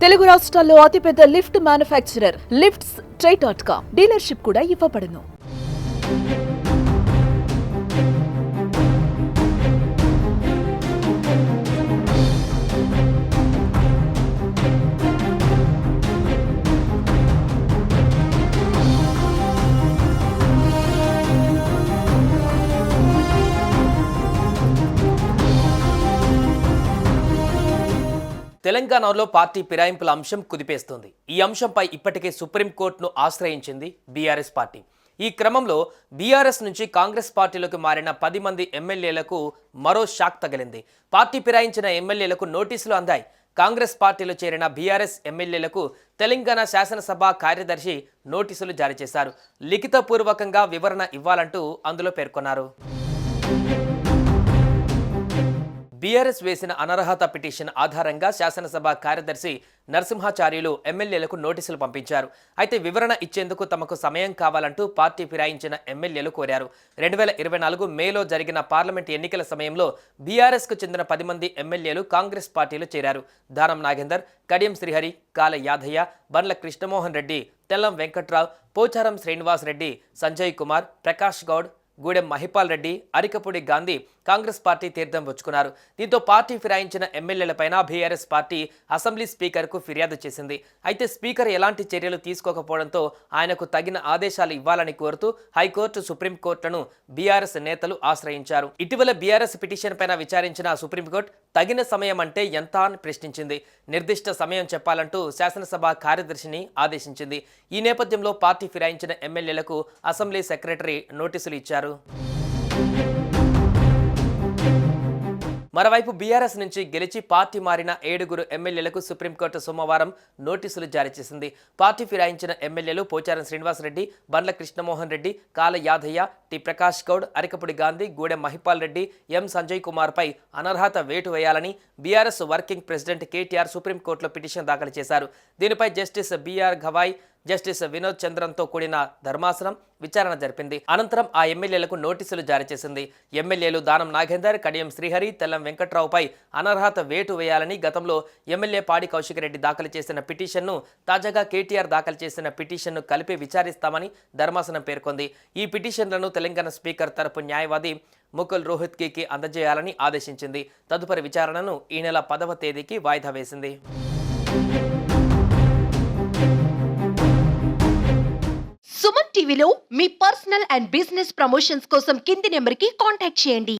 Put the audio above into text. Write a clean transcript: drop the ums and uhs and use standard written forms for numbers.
తెలుగు రాష్ట్రాల్లో అతిపెద్ద lift manufacturer lifts ట్రై.com dealership కూడా ఇవ్వబడును. తెలంగాణలో పార్టీ ఫిరాయింపుల అంశం కుదిపేస్తోంది. ఈ అంశంపై ఇప్పటికే సుప్రీంకోర్టును ఆశ్రయించింది బీఆర్ఎస్ పార్టీ. ఈ క్రమంలో బీఆర్ఎస్ నుంచి కాంగ్రెస్ పార్టీలోకి మారిన 10 మంది ఎమ్మెల్యేలకు మరో షాక్ తగిలింది. పార్టీ ఫిరాయించిన ఎమ్మెల్యేలకు నోటీసులు అందాయి. కాంగ్రెస్ పార్టీలో చేరిన బీఆర్ఎస్ ఎమ్మెల్యేలకు తెలంగాణ శాసనసభ కార్యదర్శి నోటీసులు జారీ చేశారు. లిఖితపూర్వకంగా వివరణ ఇవ్వాలంటూ అందులో పేర్కొన్నారు. బీఆర్ఎస్ వేసిన అనర్హత పిటిషన్ ఆధారంగా శాసనసభ కార్యదర్శి నరసింహాచార్యులు ఎమ్మెల్యేలకు నోటీసులు పంపించారు. అయితే వివరణ ఇచ్చేందుకు తమకు సమయం కావాలంటూ పార్టీ ఫిరాయించిన ఎమ్మెల్యేలు కోరారు. 2024 మేలో జరిగిన పార్లమెంట్ ఎన్నికల సమయంలో బీఆర్ఎస్కు చెందిన 10 మంది ఎమ్మెల్యేలు కాంగ్రెస్ పార్టీలో చేరారు. దానం నాగేందర్, కడియం శ్రీహరి, కాల యాదయ్య, బండ్ల కృష్ణమోహన్ రెడ్డి, తెల్లం వెంకట్రావు, పోచారం శ్రీనివాస్ రెడ్డి, సంజయ్ కుమార్, ప్రకాష్ గౌడ్, గూడెం మహిపాల్ రెడ్డి, అరికపూడి గాంధీ కాంగ్రెస్ పార్టీ తీర్థం పుచ్చుకున్నారు. దీంతో పార్టీ ఫిరాయించిన ఎమ్మెల్యేలపైన బీఆర్ఎస్ పార్టీ అసెంబ్లీ స్పీకర్కు ఫిర్యాదు చేసింది. అయితే స్పీకర్ ఎలాంటి చర్యలు తీసుకోకపోవడంతో ఆయనకు తగిన ఆదేశాలు ఇవ్వాలని కోరుతూ హైకోర్టు, సుప్రీంకోర్టులను బీఆర్ఎస్ నేతలు ఆశ్రయించారు. ఇటీవల బీఆర్ఎస్ పిటిషన్ పైన విచారించిన సుప్రీంకోర్టు తగిన సమయం అంటే ఎంత అని ప్రశ్నించింది. నిర్దిష్ట సమయం చెప్పాలంటూ శాసనసభ కార్యదర్శిని ఆదేశించింది. ఈ నేపథ్యంలో పార్టీ ఫిరాయించిన ఎమ్మెల్యేలకు అసెంబ్లీ సెక్రటరీ నోటీసులు ఇచ్చారు. మరోవైపు బీఆర్ఎస్ నుంచి గెలిచి పార్టీ మారిన 7 ఎమ్మెల్యేలకు సుప్రీంకోర్టు సోమవారం నోటీసులు జారీ చేసింది. పార్టీ ఫిరాయించిన ఎమ్మెల్యేలు పోచారం శ్రీనివాస్ రెడ్డి, బండ్ల కృష్ణమోహన్ రెడ్డి, కాల యాదయ్య, టి ప్రకాష్ గౌడ్, అరికపుడి గాంధీ, గూడెం మహిపాల్ రెడ్డి, ఎం సంజయ్ కుమార్ పై అనర్హత వేటు వేయాలని బీఆర్ఎస్ వర్కింగ్ ప్రెసిడెంట్ కేటీఆర్ సుప్రీంకోర్టులో పిటిషన్ దాఖలు చేశారు. దీనిపై Justice BR Gavai, Justice Vinod చంద్రన్తో కూడిన ధర్మాసనం విచారణ జరిపింది. అనంతరం ఆ ఎమ్మెల్యేలకు నోటీసులు జారీ చేసింది. ఎమ్మెల్యేలు దానం నాగేందర్, కడియం శ్రీహరి, తెల్లం వెంకట్రావుపై అనర్హత వేటు వేయాలని గతంలో ఎమ్మెల్యే పాడి కౌశిక్ రెడ్డి దాఖలు చేసిన పిటిషన్ను తాజాగా కేటీఆర్ దాఖలు చేసిన పిటిషన్ను కలిపి విచారిస్తామని ధర్మాసనం పేర్కొంది. ఈ పిటిషన్లను తెలంగాణ స్పీకర్ తరపు న్యాయవాది ముకుల్ రోహత్గీకి అందజేయాలని ఆదేశించింది. తదుపరి విచారణను ఈ నెల 10వ తేదీకి వాయిదా వేసింది. సుమన్ టీవీలో మీ పర్సనల్ అండ్ బిజినెస్ ప్రమోషన్స్ కోసం కింది నెంబర్కి కాంటాక్ట్ చేయండి.